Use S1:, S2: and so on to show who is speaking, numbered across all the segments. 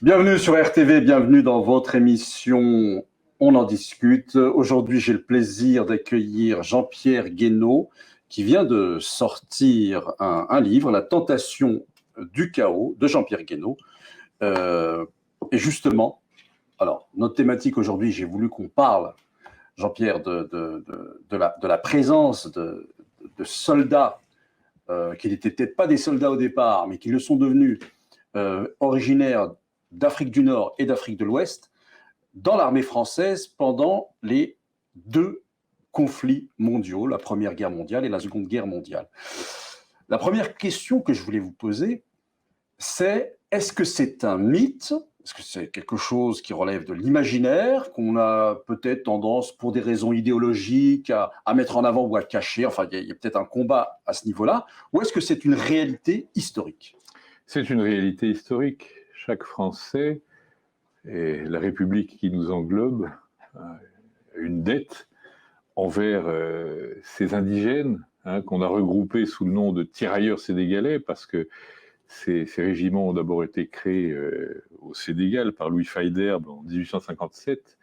S1: Bienvenue sur RTV, bienvenue dans votre émission On en discute. Aujourd'hui, j'ai le plaisir d'accueillir Jean-Pierre Guénot qui vient de sortir un livre, La tentation du chaos de Jean-Pierre Guénot. Et justement, alors, notre thématique aujourd'hui, j'ai voulu qu'on parle, Jean-Pierre, de la présence de soldats qui n'étaient peut-être pas des soldats au départ, mais qui le sont devenus, originaires d'Afrique du Nord et d'Afrique de l'Ouest, dans l'armée française pendant les deux conflits mondiaux, la Première Guerre mondiale et la Seconde Guerre mondiale. La première question que je voulais vous poser, c'est est-ce que c'est un mythe? Est-ce que c'est quelque chose qui relève de l'imaginaire, qu'on a peut-être tendance, pour des raisons idéologiques, à mettre en avant ou à cacher? Enfin, il y a peut-être un combat à ce niveau-là. Ou est-ce que c'est une réalité historique?
S2: C'est une réalité historique. Chaque Français et la République qui nous englobe a une dette envers ces indigènes qu'on a regroupés sous le nom de tirailleurs sénégalais, parce que ces régiments ont d'abord été créés au Sénégal par Louis Faidherbe en 1857,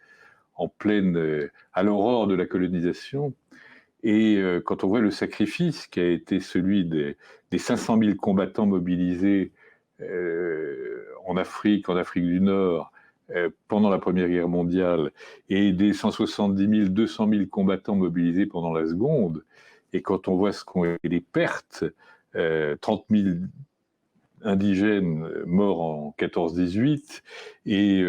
S2: à l'aurore de la colonisation. Et quand on voit le sacrifice qui a été celui des 500 000 combattants mobilisés en Afrique du Nord, pendant la Première Guerre mondiale, et des 170 000, 200 000 combattants mobilisés pendant la Seconde, et quand on voit ce qu'ont été les pertes, 30 000 indigènes morts en 14-18, et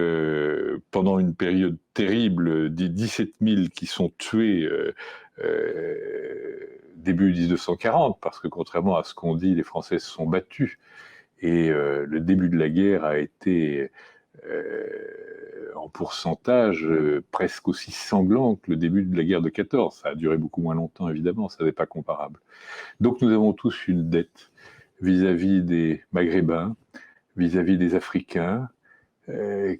S2: pendant une période terrible, des 17 000 qui sont tués début 1940, parce que contrairement à ce qu'on dit, les Français se sont battus, et le début de la guerre a été en pourcentage presque aussi sanglant que le début de la guerre de 14. Ça a duré beaucoup moins longtemps, évidemment, ça n'est pas comparable. Donc nous avons tous une dette vis-à-vis des Maghrébins, vis-à-vis des Africains,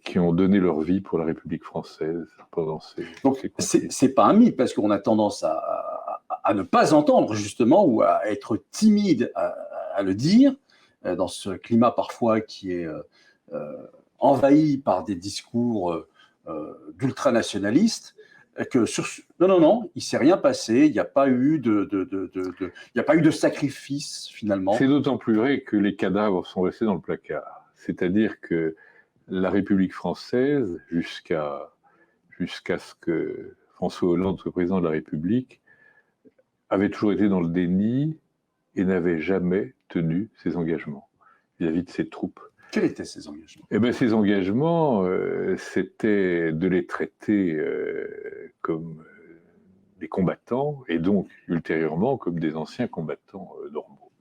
S2: qui ont donné leur vie pour la République française pendant ces...
S1: Donc, c'est pas un mythe, parce qu'on a tendance à ne pas entendre, justement, ou à être timide à le dire, dans ce climat parfois qui est envahi par des discours d'ultranationalistes, que non, il ne s'est rien passé, il n'y a pas eu il n'y a pas eu de sacrifice, finalement.
S2: C'est d'autant plus vrai que les cadavres sont restés dans le placard. C'est-à-dire que la République française, jusqu'à ce que François Hollande soit président de la République, avait toujours été dans le déni et n'avait jamais tenu ses engagements vis-à-vis de ses troupes.
S1: Quels étaient ces engagements?
S2: Eh bien, ces engagements, c'était de les traiter comme des combattants, et donc ultérieurement comme des anciens combattants normaux.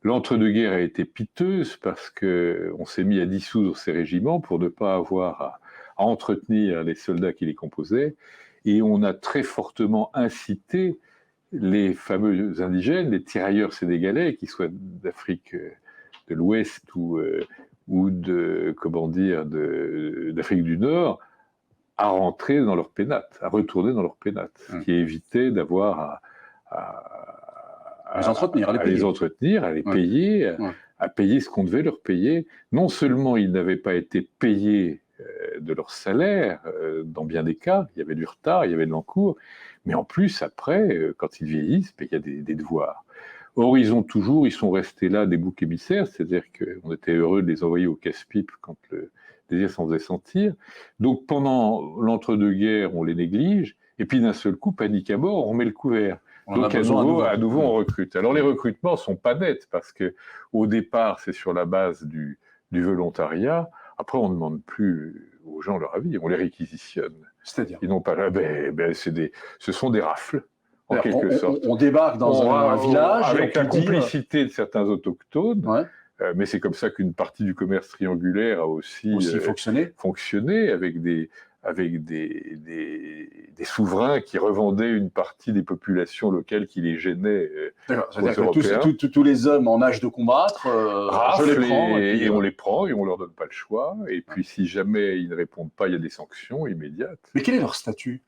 S2: L'entre-deux-guerres a été piteuse parce qu'on s'est mis à dissoudre ces régiments pour ne pas avoir à entretenir les soldats qui les composaient, et on a très fortement incité les fameux indigènes, les tirailleurs sénégalais, qu'ils soient d'Afrique de l'Ouest ou d'Afrique du Nord, à rentrer dans leur pénate, à retourner dans leur pénate, ce qui évitait d'avoir à les entretenir, à les payer, à payer ce qu'on devait leur payer. Non seulement ils n'avaient pas été payés de leur salaire, dans bien des cas, il y avait du retard, il y avait de l'encours, mais en plus, après, quand ils vieillissent, il y a des devoirs. Or, ils sont restés là des boucs émissaires, c'est-à-dire qu'on était heureux de les envoyer au casse-pipe quand le désir s'en faisait sentir. Donc, pendant l'entre-deux-guerres, on les néglige, et puis d'un seul coup, panique à bord, on met le couvert. Donc, à nouveau, on recrute. Alors, les recrutements ne sont pas nets, parce qu'au départ, c'est sur la base du volontariat. Après, on ne demande plus aux gens leur avis, on les réquisitionne.
S1: C'est-à-dire,
S2: ils n'ont pas ce sont des rafles. En quelque sorte.
S1: On débarque dans un village
S2: avec la complicité de certains autochtones, mais c'est comme ça qu'une partie du commerce triangulaire a aussi fonctionné avec des souverains qui revendaient une partie des populations locales qui les gênaient.
S1: C'est-à-dire que tous les hommes en âge de combattre,
S2: on les prend et on leur donne pas le choix. Et puis si jamais ils ne répondent pas, il y a des sanctions immédiates.
S1: Mais quel est leur statut?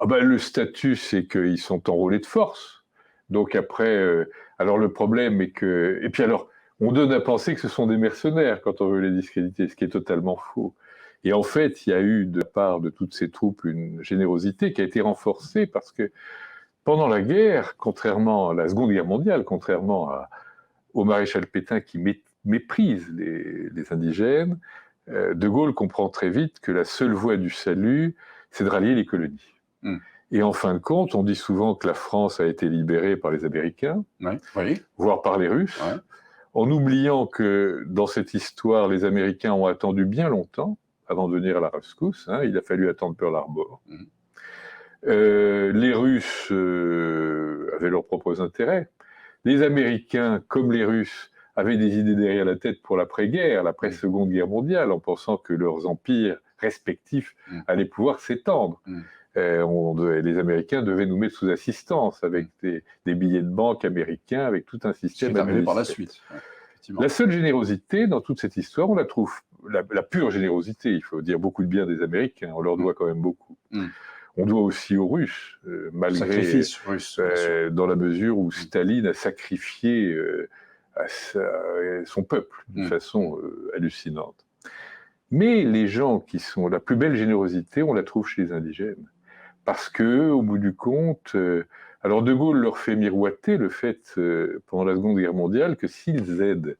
S2: Le statut, c'est qu'ils sont enrôlés de force. Donc après, alors le problème est que... Et puis alors, On donne à penser que ce sont des mercenaires quand on veut les discréditer, ce qui est totalement faux. Et en fait, il y a eu de la part de toutes ces troupes une générosité qui a été renforcée parce que pendant la guerre, contrairement à la Seconde Guerre mondiale, contrairement au maréchal Pétain qui méprise les indigènes, De Gaulle comprend très vite que la seule voie du salut, c'est de rallier les colonies. Et en fin de compte, on dit souvent que la France a été libérée par les Américains, voire par les Russes, en oubliant que dans cette histoire, les Américains ont attendu bien longtemps avant de venir à la rescousse. Il a fallu attendre Pearl Harbor. Les Russes avaient leurs propres intérêts. Les Américains, comme les Russes, avaient des idées derrière la tête pour l'après-guerre, l'après-seconde guerre mondiale, en pensant que leurs empires respectifs allaient pouvoir s'étendre. Les Américains devaient nous mettre sous assistance avec des billets de banque américains, avec tout un système.
S1: C'est arrivé par la suite.
S2: La seule générosité dans toute cette histoire, on la trouve, la pure générosité, il faut dire beaucoup de bien des Américains, on leur doit quand même beaucoup. On doit aussi aux Russes, malgré
S1: sacrifice russe,
S2: dans la mesure où Staline a sacrifié son peuple d'une façon hallucinante. Mais les gens qui sont la plus belle générosité, on la trouve chez les indigènes. Parce que, au bout du compte, alors De Gaulle leur fait miroiter le fait, pendant la Seconde Guerre mondiale, que s'ils aident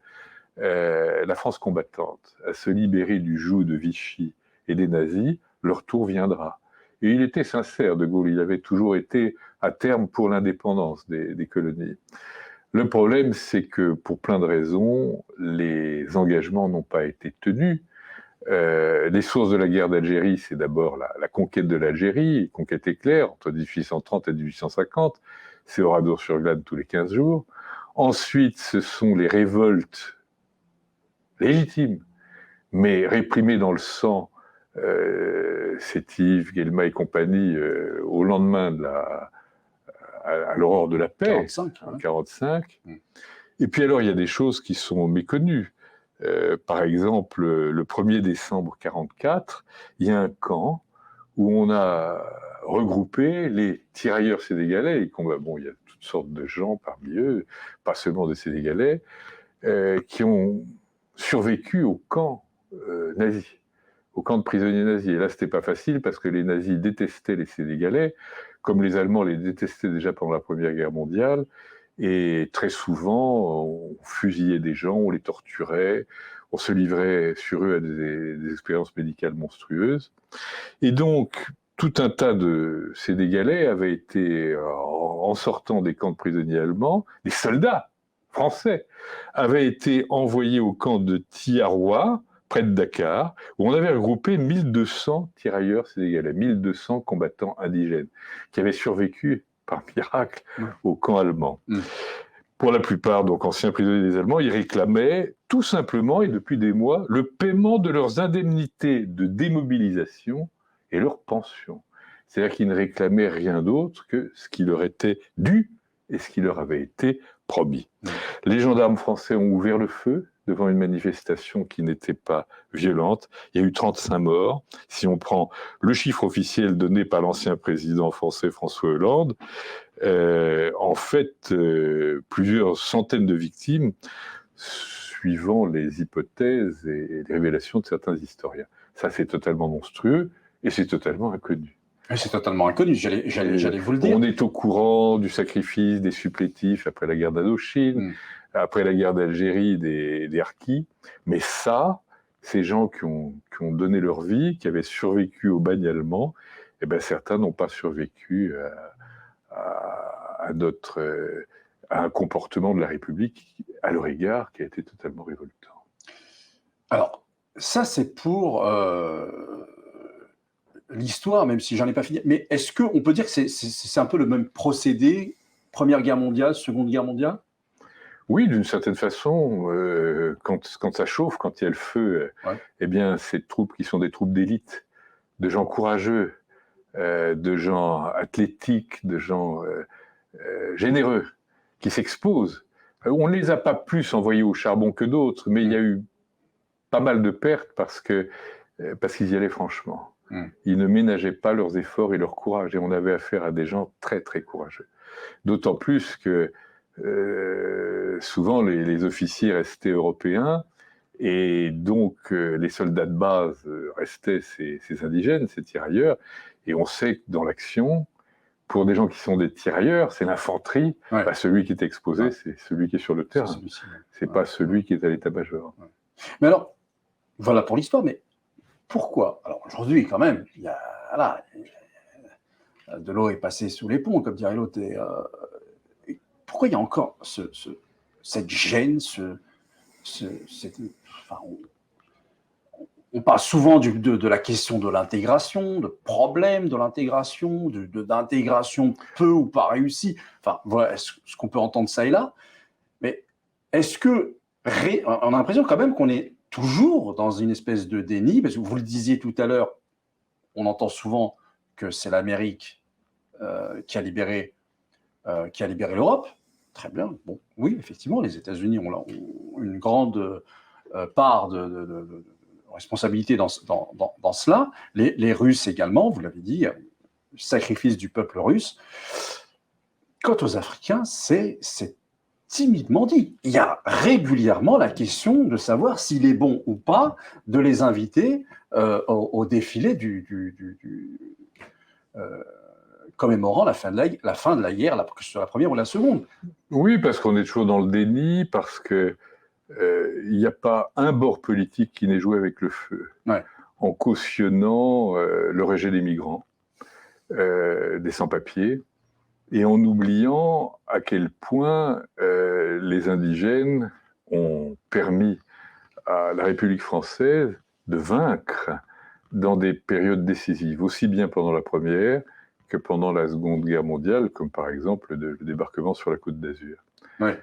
S2: la France combattante à se libérer du joug de Vichy et des nazis, leur tour viendra. Et il était sincère, De Gaulle, il avait toujours été à terme pour l'indépendance des colonies. Le problème, c'est que pour plein de raisons, les engagements n'ont pas été tenus. Les sources de la guerre d'Algérie, c'est d'abord la conquête de l'Algérie, conquête éclair, entre 1830 et 1850, c'est Oradour-sur-Glane tous les 15 jours. Ensuite, ce sont les révoltes légitimes, mais réprimées dans le sang, Sétif, Guelma et compagnie, au lendemain à l'aurore de la paix, en 1945. Et puis alors, il y a des choses qui sont méconnues. Par exemple, le 1er décembre 1944, il y a un camp où on a regroupé les tirailleurs sénégalais, il y a toutes sortes de gens parmi eux, pas seulement des Sénégalais, qui ont survécu au camp nazi, au camp de prisonniers nazis. Et là, c'était pas facile parce que les nazis détestaient les Sénégalais, comme les Allemands les détestaient déjà pendant la Première Guerre mondiale. Et très souvent, on fusillait des gens, on les torturait, on se livrait sur eux à des expériences médicales monstrueuses. Et donc, tout un tas de Sénégalais avaient été, en sortant des camps de prisonniers allemands, les soldats français avaient été envoyés au camp de Tiaroua, près de Dakar, où on avait regroupé 1200 tirailleurs sénégalais, 1200 combattants indigènes, qui avaient survécu par miracle au camp allemand. Pour la plupart, donc anciens prisonniers des Allemands, ils réclamaient tout simplement, et depuis des mois, le paiement de leurs indemnités de démobilisation et leurs pensions. C'est-à-dire qu'ils ne réclamaient rien d'autre que ce qui leur était dû et ce qui leur avait été promis. Les gendarmes français ont ouvert le feu devant une manifestation qui n'était pas violente. Il y a eu 35 morts. Si on prend le chiffre officiel donné par l'ancien président français François Hollande, en fait, plusieurs centaines de victimes, suivant les hypothèses et les révélations de certains historiens. Ça, c'est totalement monstrueux et c'est totalement inconnu.
S1: C'est totalement inconnu, j'allais vous le dire.
S2: On est au courant du sacrifice des supplétifs après la guerre d'Indochine, après la guerre d'Algérie des harkis, mais ça, ces gens qui ont donné leur vie, qui avaient survécu au bagne allemand, eh ben certains n'ont pas survécu à un comportement de la République à leur égard qui a été totalement révoltant.
S1: Alors, ça c'est pour l'histoire, même si j'en ai pas fini. Mais est-ce qu'on peut dire que c'est un peu le même procédé, Première Guerre mondiale, Seconde Guerre mondiale?
S2: Oui, d'une certaine façon, quand ça chauffe, quand il y a le feu, eh bien, ces troupes qui sont des troupes d'élite, de gens courageux, de gens athlétiques, de gens généreux, qui s'exposent. On ne les a pas plus envoyés au charbon que d'autres, mais il y a eu pas mal de pertes parce qu'ils y allaient franchement. Ils ne ménageaient pas leurs efforts et leur courage, et on avait affaire à des gens très très courageux. D'autant plus que souvent les officiers restaient européens, et donc les soldats de base restaient ces indigènes, ces tirailleurs, et on sait que dans l'action, pour des gens qui sont des tirailleurs, c'est l'infanterie,
S1: Ouais.
S2: bah, celui qui est exposé,
S1: Ouais.
S2: c'est celui qui est sur le terrain, c'est
S1: ouais.
S2: pas celui qui est à l'état-major.
S1: Ouais. Mais alors, voilà pour l'histoire, mais pourquoi? Alors aujourd'hui, quand même, il y a, voilà, de l'eau est passée sous les ponts, comme dirait l'autre. Pourquoi il y a encore cette gêne, enfin, on parle souvent de la question de l'intégration, de problèmes de l'intégration, d'intégration peu ou pas réussie. Enfin, voilà ce qu'on peut entendre ça et là. Mais est-ce que on a l'impression quand même qu'on est toujours dans une espèce de déni, parce que vous le disiez tout à l'heure, on entend souvent que c'est l'Amérique qui a libéré l'Europe. Très bien. Bon, oui, effectivement, les États-Unis ont une grande part de responsabilité dans cela. Les Russes également, vous l'avez dit, le sacrifice du peuple russe. Quant aux Africains, c'est timidement dit. Il y a régulièrement la question de savoir s'il est bon ou pas de les inviter au défilé commémorant la fin de la guerre, que ce soit la première ou la seconde.
S2: Oui, parce qu'on est toujours dans le déni, parce que il n'y a pas un bord politique qui n'ait joué avec le feu,
S1: ouais.
S2: En cautionnant le rejet des migrants, des sans-papiers, et en oubliant à quel point les indigènes ont permis à la République française de vaincre dans des périodes décisives, aussi bien pendant la Première que pendant la Seconde Guerre mondiale, comme par exemple le débarquement sur la Côte d'Azur.
S1: Ouais.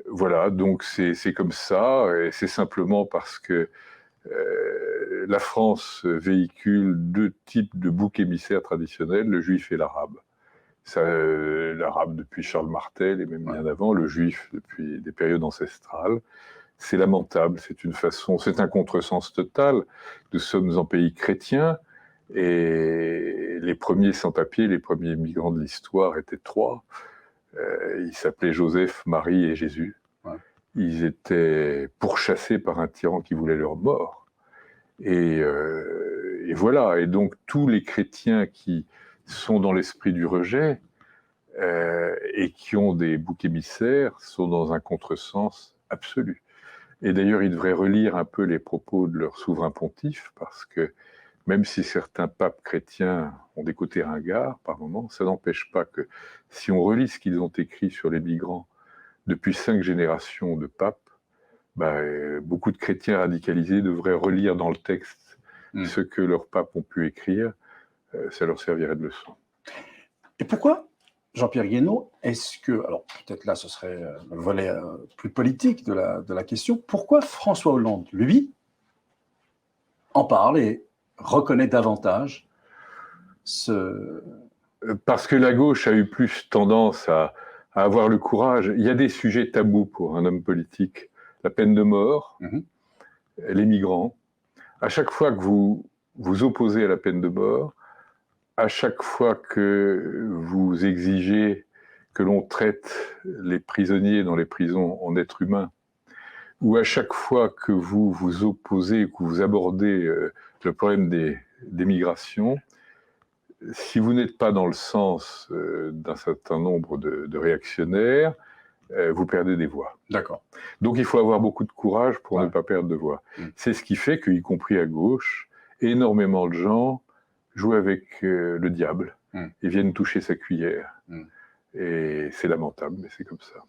S2: Voilà, donc c'est comme ça, et c'est simplement parce que la France véhicule deux types de boucs émissaires traditionnels, le juif et l'arabe. L'arabe depuis Charles Martel et même bien avant, le juif depuis des périodes ancestrales. C'est lamentable, c'est un contresens total. Nous sommes en pays chrétien et les premiers sans-papiers, les premiers migrants de l'histoire étaient trois. Ils s'appelaient Joseph, Marie et Jésus.
S1: Ouais.
S2: Ils étaient pourchassés par un tyran qui voulait leur mort. Et voilà. Et donc tous les chrétiens qui sont dans l'esprit du rejet et qui ont des boucs émissaires sont dans un contresens absolu. Et d'ailleurs, ils devraient relire un peu les propos de leur souverain pontife, parce que même si certains papes chrétiens ont des côtés ringards par moments, ça n'empêche pas que si on relit ce qu'ils ont écrit sur les migrants depuis 5 générations de papes, beaucoup de chrétiens radicalisés devraient relire dans le texte ce que leurs papes ont pu écrire. Ça leur servirait de leçon.
S1: Et pourquoi, Jean-Pierre Guénot, est-ce que, alors peut-être là ce serait le volet plus politique de la question, pourquoi François Hollande, lui, en parle et reconnaît davantage
S2: Parce que la gauche a eu plus tendance à avoir le courage. Il y a des sujets tabous pour un homme politique. La peine de mort, les migrants. À chaque fois que vous vous opposez à la peine de mort, à chaque fois que vous exigez que l'on traite les prisonniers dans les prisons en êtres humains, ou à chaque fois que vous vous opposez, que vous abordez le problème des migrations, si vous n'êtes pas dans le sens d'un certain nombre de réactionnaires, vous perdez des voix.
S1: D'accord.
S2: Donc il faut avoir beaucoup de courage pour ne pas perdre de voix. C'est ce qui fait qu'y compris à gauche, énormément de gens jouent avec le diable et viennent toucher sa cuillère. Et c'est lamentable, mais c'est comme ça.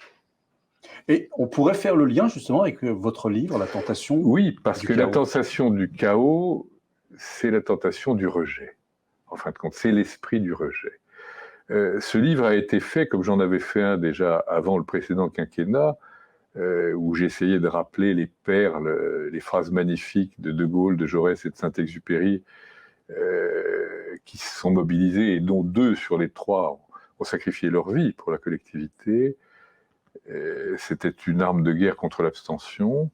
S1: Et on pourrait faire le lien justement avec votre livre, La tentation.
S2: Oui, parce que la tentation du chaos, c'est la tentation du rejet. En fin de compte, c'est l'esprit du rejet. Ce livre a été fait, comme j'en avais fait un déjà avant le précédent quinquennat, où j'essayais de rappeler les perles, les phrases magnifiques de Gaulle, de Jaurès et de Saint-Exupéry, qui se sont mobilisés, et dont 2 sur les 3 ont sacrifié leur vie pour la collectivité. C'était une arme de guerre contre l'abstention.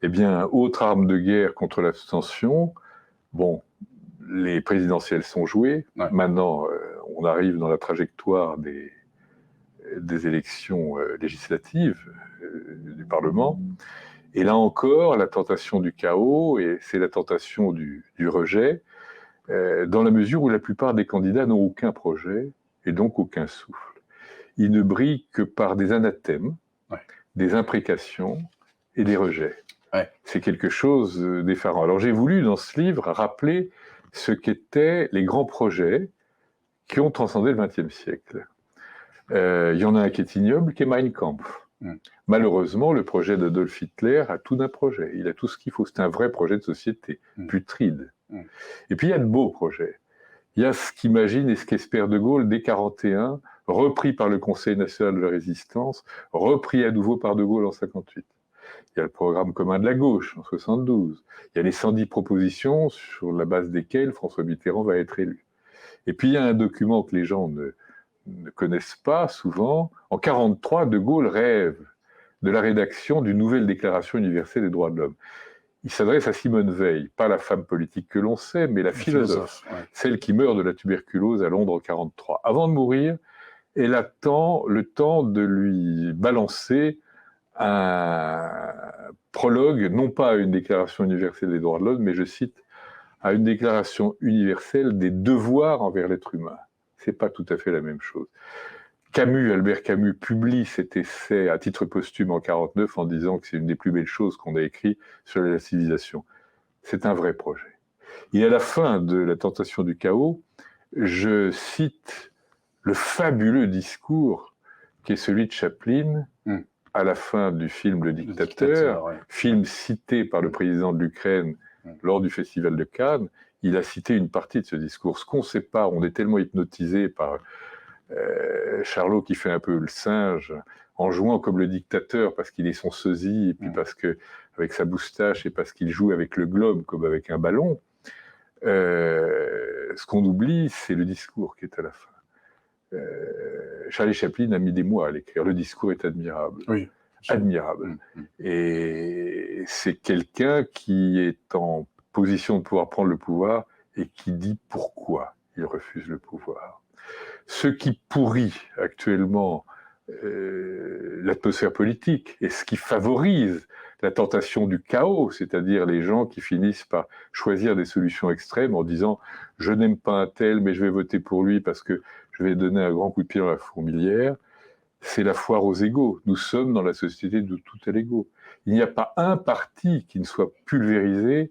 S2: Eh bien, autre arme de guerre contre l'abstention, bon, les présidentielles sont jouées. Maintenant, on arrive dans la trajectoire des élections législatives du Parlement. Et là encore, la tentation du chaos, et c'est la tentation du rejet, dans la mesure où la plupart des candidats n'ont aucun projet et donc aucun souffle. Ils ne brillent que par des anathèmes, des imprécations et des rejets. C'est quelque chose d'effarant. Alors j'ai voulu, dans ce livre, rappeler ce qu'étaient les grands projets qui ont transcendé le XXe siècle. Il y en a un qui est ignoble, qui est Mein Kampf. Malheureusement, le projet d'Adolf Hitler a tout d'un projet. Il a tout ce qu'il faut. C'est un vrai projet de société, putride. Et puis il y a de beaux projets. Il y a ce qu'imagine et ce qu'espère De Gaulle dès 1941, repris par le Conseil national de la résistance, repris à nouveau par De Gaulle en 1958. Il y a le programme commun de la gauche en 1972. Il y a les 110 propositions sur la base desquelles François Mitterrand va être élu. Et puis il y a un document que les gens ne connaissent pas souvent. En 1943, De Gaulle rêve de la rédaction d'une nouvelle déclaration universelle des droits de l'homme. Il s'adresse à Simone Veil, pas la femme politique que l'on sait, mais la philosophe, celle qui meurt de la tuberculose à Londres en 1943. Avant de mourir, elle attend le temps de lui balancer un prologue, non pas à une déclaration universelle des droits de l'homme, mais je cite, à une déclaration universelle des devoirs envers l'être humain. C'est pas tout à fait la même chose. Albert Camus publie cet essai à titre posthume en 1949 en disant que c'est une des plus belles choses qu'on a écrit sur la civilisation. C'est un vrai projet. Et à la fin de La tentation du chaos, je cite le fabuleux discours qui est celui de Chaplin à la fin du film Le Dictateur, film cité par le président de l'Ukraine lors du Festival de Cannes. Il a cité une partie de ce discours. Ce qu'on ne sait pas, on est tellement hypnotisé par Charlot qui fait un peu le singe en jouant comme le dictateur parce qu'il est son sosie et puis parce que avec sa moustache et parce qu'il joue avec le globe comme avec un ballon. Ce qu'on oublie, c'est le discours qui est à la fin. Charlie Chaplin a mis des mois à l'écrire. Le discours est admirable. Oui. Admirable. Et c'est quelqu'un qui est en position de pouvoir prendre le pouvoir et qui dit pourquoi il refuse le pouvoir. Ce qui pourrit actuellement l'atmosphère politique et ce qui favorise la tentation du chaos, c'est-à-dire les gens qui finissent par choisir des solutions extrêmes en disant « je n'aime pas un tel, mais je vais voter pour lui parce que je vais donner un grand coup de pied dans la fourmilière », c'est la foire aux égaux. Nous sommes dans la société de tout à l'égaux. Il n'y a pas un parti qui ne soit pulvérisé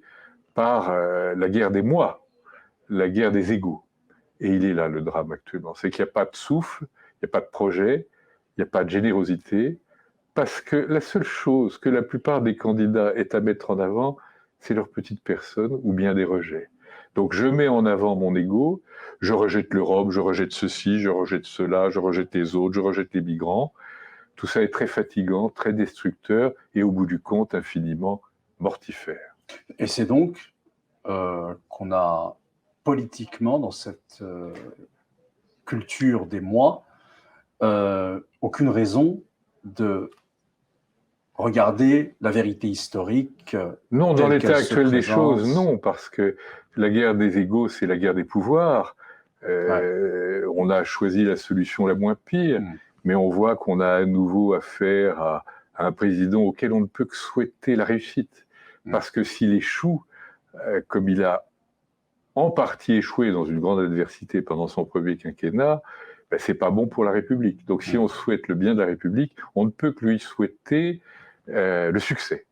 S2: par la guerre des moi, la guerre des égaux. Et il est là le drame actuellement, c'est qu'il n'y a pas de souffle, il n'y a pas de projet, il n'y a pas de générosité, parce que la seule chose que la plupart des candidats aient à mettre en avant, c'est leur petite personne ou bien des rejets. Donc je mets en avant mon ego, je rejette l'Europe, je rejette ceci, je rejette cela, je rejette les autres, je rejette les migrants. Tout ça est très fatigant, très destructeur et au bout du compte infiniment mortifère.
S1: Et c'est donc qu'on a politiquement dans cette culture des moi aucune raison de regarder la vérité historique.
S2: Non, dans l'état actuel des choses, non, parce que la guerre des égaux, c'est la guerre des pouvoirs. On a choisi la solution la moins pire, mais on voit qu'on a à nouveau affaire à un président auquel on ne peut que souhaiter la réussite. Parce que s'il échoue, comme il a en partie échoué dans une grande adversité pendant son premier quinquennat, ben, c'est pas bon pour la République. Donc si on souhaite le bien de la République, on ne peut que lui souhaiter le succès.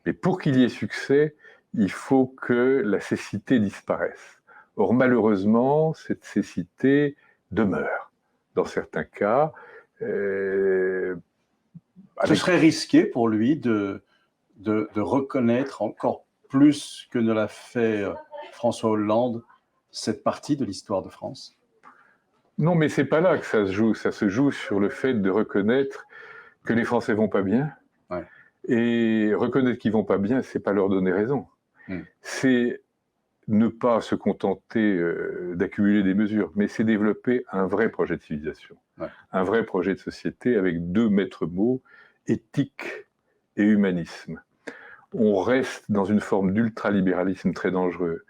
S2: Mais pour qu'il y ait succès, il faut que la cécité disparaisse. Or, malheureusement, cette cécité demeure. Dans certains cas,
S1: ce serait risqué pour lui de reconnaître encore plus que ne l'a fait François Hollande cette partie de l'histoire de France.
S2: Non, mais c'est pas là que ça se joue. Ça se joue sur le fait de reconnaître que les Français vont pas bien. Ouais. Et reconnaître qu'ils vont pas bien, c'est pas leur donner raison. C'est ne pas se contenter d'accumuler des mesures, mais c'est développer un vrai projet de civilisation, un vrai projet de société avec deux maîtres mots, éthique et humanisme. On reste dans une forme d'ultralibéralisme très dangereux.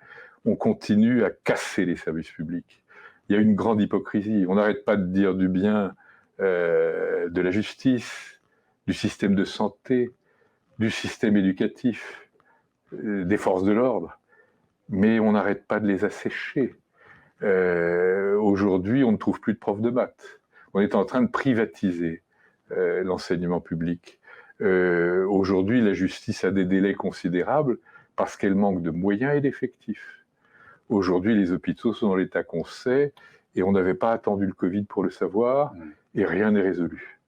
S2: On continue à casser les services publics. Il y a une grande hypocrisie. On n'arrête pas de dire du bien de la justice, du système de santé, du système éducatif, des forces de l'ordre, mais on n'arrête pas de les assécher. Aujourd'hui, on ne trouve plus de profs de maths. On est en train de privatiser l'enseignement public. Aujourd'hui, la justice a des délais considérables parce qu'elle manque de moyens et d'effectifs. Aujourd'hui, les hôpitaux sont dans l'état qu'on sait et on n'avait pas attendu le Covid pour le savoir et rien n'est résolu.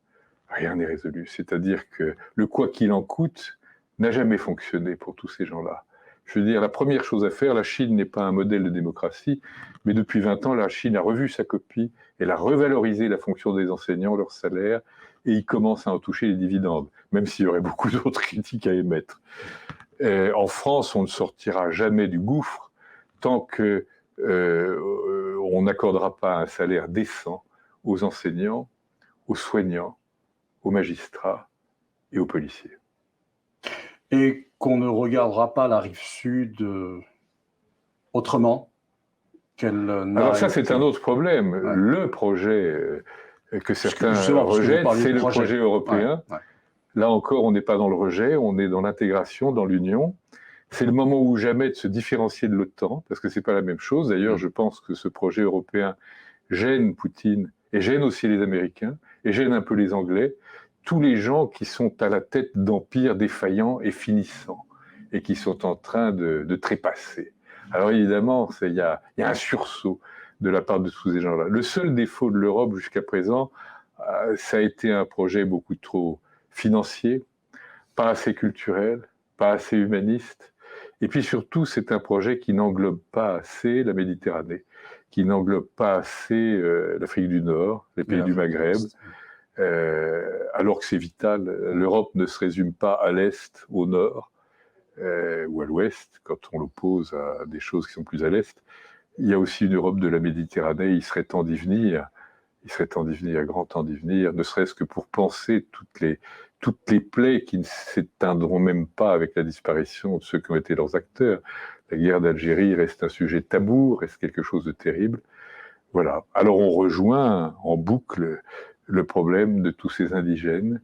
S2: Rien n'est résolu. C'est-à-dire que le quoi qu'il en coûte n'a jamais fonctionné pour tous ces gens-là. Je veux dire, la première chose à faire, la Chine n'est pas un modèle de démocratie, mais depuis 20 ans, la Chine a revu sa copie, elle a revalorisé la fonction des enseignants, leur salaire, et ils commencent à en toucher les dividendes, même s'il y aurait beaucoup d'autres critiques à émettre. En France, on ne sortira jamais du gouffre tant que on n'accordera pas un salaire décent aux enseignants, aux soignants, aux magistrats et aux policiers.
S1: Et qu'on ne regardera pas la rive sud autrement qu'elle n'a
S2: Alors ça,
S1: été.
S2: c'est un autre problème.
S1: Ouais.
S2: Le projet que certains
S1: Justement, parce que vous
S2: rejettent,
S1: parliez
S2: c'est
S1: de
S2: le projet européen.
S1: Ouais, ouais.
S2: Là encore, on n'est pas dans le rejet, on est dans l'intégration, dans l'union. C'est le moment ou jamais de se différencier de l'OTAN, parce que c'est pas la même chose. D'ailleurs, je pense que ce projet européen gêne Poutine et gêne aussi les Américains et gêne un peu les Anglais, tous les gens qui sont à la tête d'empires défaillants et finissants et qui sont en train de trépasser. Alors évidemment, il y a un sursaut de la part de tous ces gens-là. Le seul défaut de l'Europe jusqu'à présent, ça a été un projet beaucoup trop financier, pas assez culturel, pas assez humaniste. Et puis surtout, c'est un projet qui n'englobe pas assez la Méditerranée, qui n'englobe pas assez l'Afrique du Nord, les pays du Maghreb, alors que c'est vital. L'Europe ne se résume pas à l'Est, au Nord ou à l'Ouest, quand on l'oppose à des choses qui sont plus à l'Est. Il y a aussi une Europe de la Méditerranée, il serait temps d'y venir. Il serait temps d'y venir, grand temps d'y venir, ne serait-ce que pour penser toutes les plaies qui ne s'éteindront même pas avec la disparition de ceux qui ont été leurs acteurs. La guerre d'Algérie reste un sujet tabou, reste quelque chose de terrible. Voilà. Alors on rejoint en boucle le problème de tous ces indigènes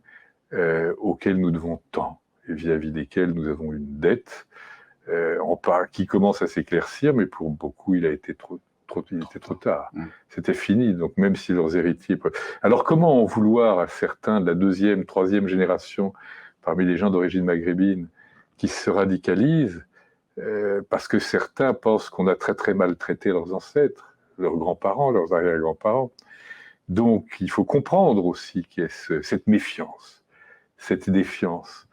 S2: auxquels nous devons tant et vis-à-vis desquels nous avons une dette qui commence à s'éclaircir, mais pour beaucoup il était trop tard. C'était fini, donc même si leurs héritiers... Alors comment en vouloir à certains de la deuxième, troisième génération, parmi les gens d'origine maghrébine, qui se radicalisent, parce que certains pensent qu'on a très très maltraité leurs ancêtres, leurs grands-parents, leurs arrière-grands-parents. Donc il faut comprendre aussi qu'il y a cette méfiance, cette défiance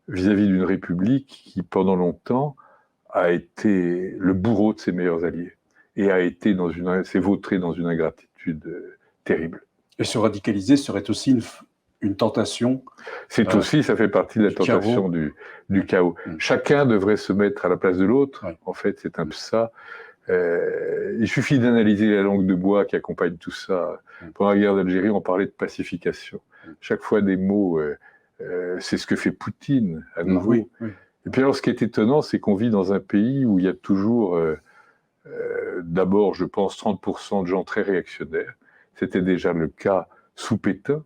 S2: vis-à-vis d'une république qui, pendant longtemps, a été le bourreau de ses meilleurs alliés et s'est vautré dans une ingratitude terrible.
S1: Et se radicaliser serait aussi une tentation.
S2: C'est aussi, ça fait partie de la tentation du chaos. Chacun devrait se mettre à la place de l'autre. Ouais. En fait, c'est un peu ça. Il suffit d'analyser la langue de bois qui accompagne tout ça. Pendant la guerre d'Algérie, on parlait de pacification. Chaque fois des mots, c'est ce que fait Poutine à nouveau. Oui. Et puis alors, ce qui est étonnant, c'est qu'on vit dans un pays où il y a toujours... d'abord, je pense, 30% de gens très réactionnaires. C'était déjà le cas sous Pétain.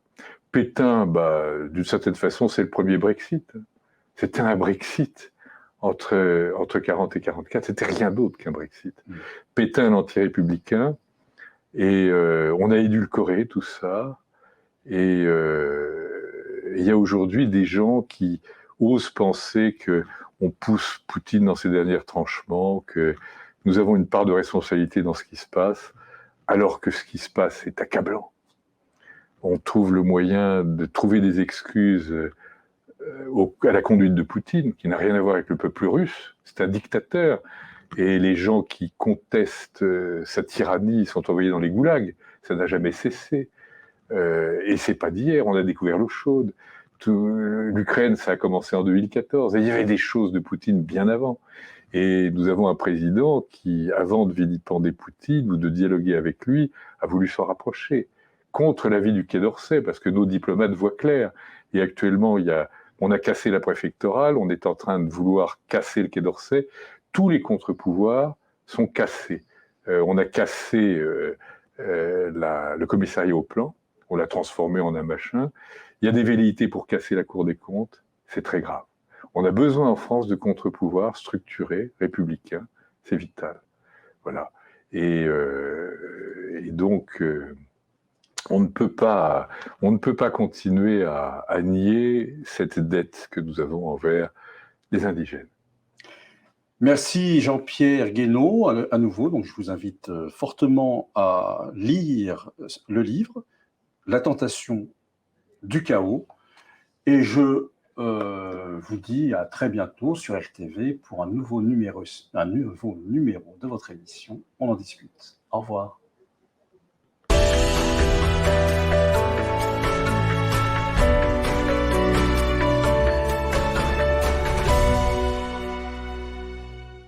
S2: Pétain, d'une certaine façon, c'est le premier Brexit. C'était un Brexit entre 40 et 44. C'était rien d'autre qu'un Brexit. Pétain, l'anti-républicain, et on a édulcoré tout ça. Et il y a aujourd'hui des gens qui osent penser qu'on pousse Poutine dans ses derniers retranchements, que nous avons une part de responsabilité dans ce qui se passe, alors que ce qui se passe est accablant. On trouve le moyen de trouver des excuses à la conduite de Poutine, qui n'a rien à voir avec le peuple russe. C'est un dictateur. Et les gens qui contestent sa tyrannie sont envoyés dans les goulags. Ça n'a jamais cessé. Et c'est pas d'hier. On a découvert l'eau chaude. L'Ukraine, ça a commencé en 2014. Et il y avait des choses de Poutine bien avant. Et nous avons un président qui, avant de vilipender Poutine ou de dialoguer avec lui, a voulu s'en rapprocher, contre l'avis du Quai d'Orsay, parce que nos diplomates voient clair. Et actuellement, on a cassé la préfectorale, on est en train de vouloir casser le Quai d'Orsay. Tous les contre-pouvoirs sont cassés. On a cassé le commissariat au plan, on l'a transformé en un machin. Il y a des velléités pour casser la Cour des comptes, c'est très grave. On a besoin en France de contre-pouvoirs structurés, républicains, c'est vital. Voilà. Et donc, on ne peut pas continuer à nier cette dette que nous avons envers les indigènes.
S1: Merci Jean-Pierre Guénot à nouveau. Donc, je vous invite fortement à lire le livre La tentation du chaos. Et je vous dis à très bientôt sur RTV pour un nouveau numéro de votre émission. On en discute. Au revoir.